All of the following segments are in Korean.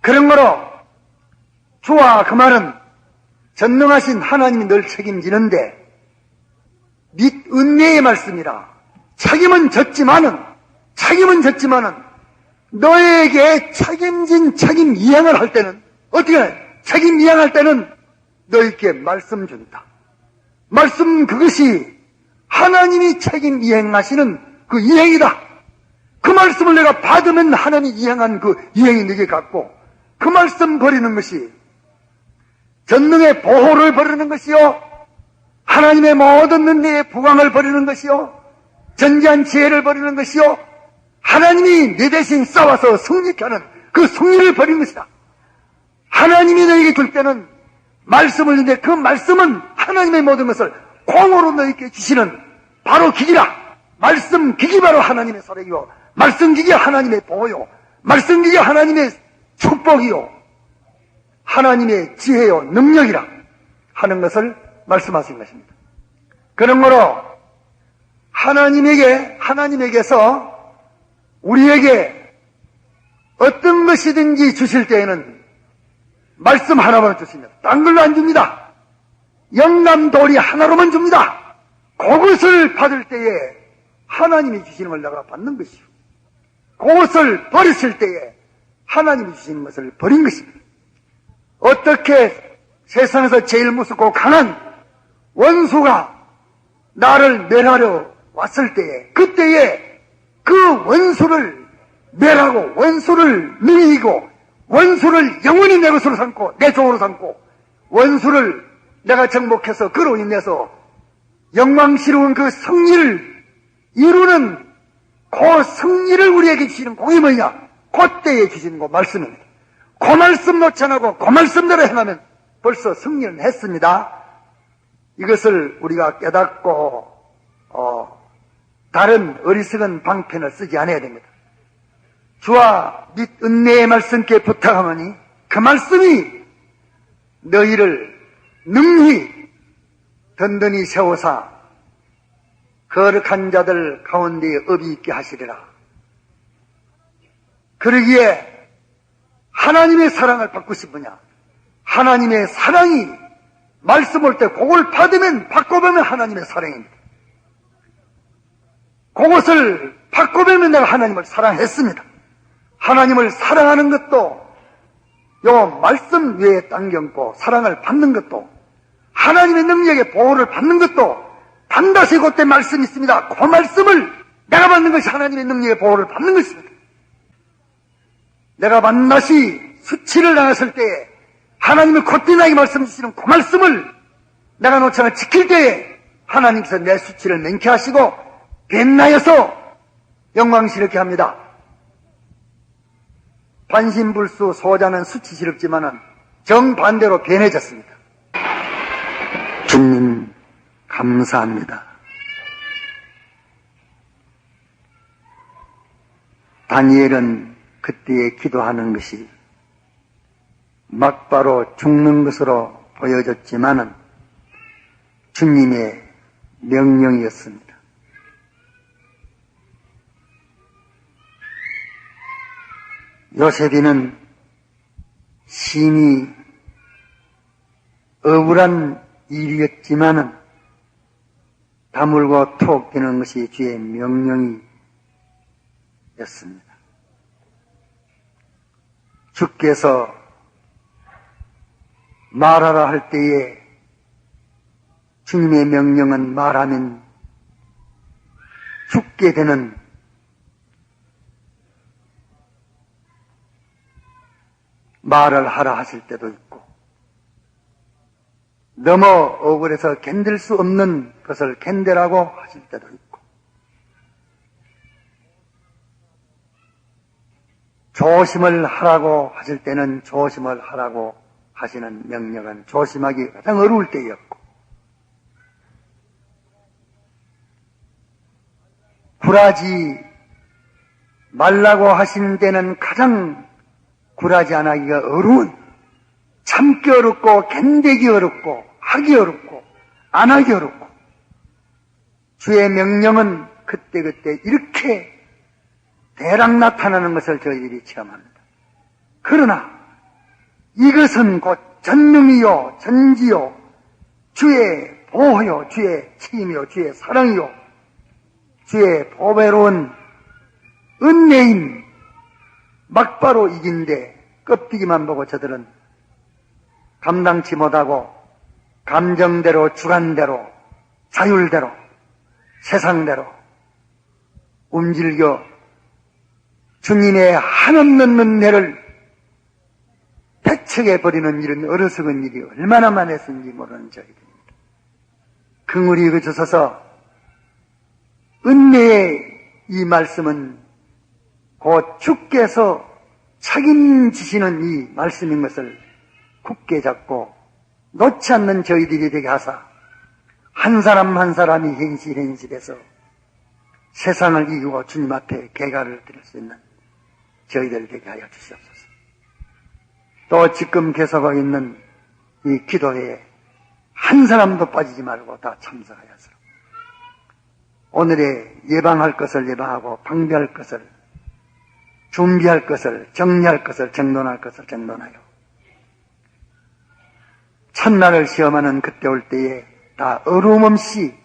그런 거로 주와 그 말은 전능하신 하나님이 늘 책임지는데 및 은혜의 말씀이라. 책임은 졌지만은 너에게 책임 이행을 할 때는 어떻게 해? 책임 이행할 때는 너에게 말씀 준다. 말씀 그것이 하나님이 책임 이행하시는 그 이행이다. 그 말씀을 내가 받으면 하나님이 이행한 그 이행이 내게 갖고 그 말씀 버리는 것이 전능의 보호를 버리는 것이요, 하나님의 모든 은혜의 부강을 버리는 것이요, 전지한 지혜를 버리는 것이요, 하나님이 내 대신 싸워서 승리케 하는 그 승리를 버리는 것이다. 하나님이 너에게 줄 때는 말씀을 주는데 그 말씀은 하나님의 모든 것을 공으로 너에게 주시는 바로 기기라. 말씀 기기 바로 하나님의 사랑이요, 말씀 기기 하나님의 보호요, 말씀 기기 하나님의 축복이요, 하나님의 지혜요 능력이라 하는 것을 말씀하신 것입니다. 그러므로 하나님에게서 우리에게 어떤 것이든지 주실 때에는 말씀 하나만 주십니다. 딴 걸로 안 줍니다. 영감도리 하나로만 줍니다. 그것을 받을 때에 하나님이 주시는 걸 내가 받는 것이요, 그것을 버리실 때에 하나님이 주시는 것을 버린 것입니다. 어떻게 세상에서 제일 무섭고 강한 원수가 나를 멸하려 왔을 때에, 그때에 그 원수를 멸하고 원수를 누이고 원수를 영원히 내 것으로 삼고 내 종으로 삼고 원수를 내가 정복해서 그로 인해서 영광스러운 그 승리를 이루는 그 승리를 우리에게 주시는 공이 뭐냐? 그때에 주시는 거 말씀입니다. 그 말씀 놓지 않고 그 말씀대로 행하면 벌써 승리는 했습니다. 이것을 우리가 깨닫고 다른 어리석은 방편을 쓰지 않아야 됩니다. 주와 및 은혜의 말씀께 부탁하노니 그 말씀이 너희를 능히 든든히 세우사 거룩한 자들 가운데 업이 있게 하시리라. 그러기에 하나님의 사랑을 받고 싶으냐? 하나님의 사랑이 말씀 올 때 그걸 받으면 바꿔보면 하나님의 사랑입니다. 그것을 바꿔보면 내가 하나님을 사랑했습니다. 하나님을 사랑하는 것도 요 말씀 위에 당겨고 사랑을 받는 것도 하나님의 능력의 보호를 받는 것도 반드시 그때 말씀이 있습니다. 그 말씀을 내가 받는 것이 하나님의 능력의 보호를 받는 것입니다. 내가 반드시 수치를 당했을 때에 하나님이 곧게 나에게 말씀 주시는 그 말씀을 내가 놓지 않아 지킬 때에 하나님께서 내 수치를 맹쾌하시고 변나여서 영광스럽게 합니다. 반신불수 소자는 수치스럽지만은 정반대로 변해졌습니다. 주님 감사합니다. 다니엘은 그때에 기도하는 것이 막바로 죽는 것으로 보여졌지만은 주님의 명령이었습니다. 요셉이는 심히 억울한 일이었지만은 다물고 톡 되는 것이 주의 명령이었습니다. 주께서 말하라 할 때에 주님의 명령은 말하면 죽게 되는 말을 하라 하실 때도 있고 너무 억울해서 견딜 수 없는 것을 견디라고 하실 때도 있고 조심을 하라고 하실 때는 조심을 하라고 하시는 명령은 조심하기 가장 어려울 때였고 굴하지 말라고 하시는 때는 가장 굴하지 안 하기가 어려운, 참기 어렵고 견디기 어렵고 하기 어렵고 안 하기 어렵고 주의 명령은 그때그때 이렇게 대략 나타나는 것을 저희들이 체험합니다. 그러나 이것은 곧 전능이요 전지요 주의 보호요 주의 책임이요 주의 사랑이요 주의 보배로운 은혜인 막바로 이긴데 껍데기만 보고 저들은 감당치 못하고 감정대로 주관대로 자율대로 세상대로 움직여 주님의 한없는 은혜를 배척해버리는 이런 어리석은 일이 얼마나 많았는지 모르는 저희들입니다. 긍휼히 여겨주셔서 은혜의 이 말씀은 곧 주께서 책임지시는 이 말씀인 것을 굳게 잡고 놓지 않는 저희들이 되게 하사 한 사람 한 사람이 현실해서 세상을 이기고 주님 앞에 개가를 드릴 수 있는 저희들 되게 하여 주시옵소서. 또 지금 계속하고 있는 이 기도회에 한 사람도 빠지지 말고 다 참석하여서 오늘의 예방할 것을 예방하고 방비할 것을 준비할 것을 정리할 것을 정돈할 것을 정돈하여 첫날을 시험하는 그때 올 때에 다 어려움 없이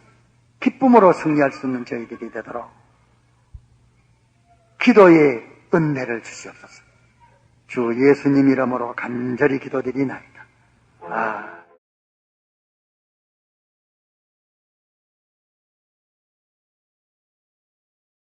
기쁨으로 승리할 수 있는 저희들이 되도록 기도의 은혜를 주시옵소서. 주 예수님 이름으로 간절히 기도드리나이다.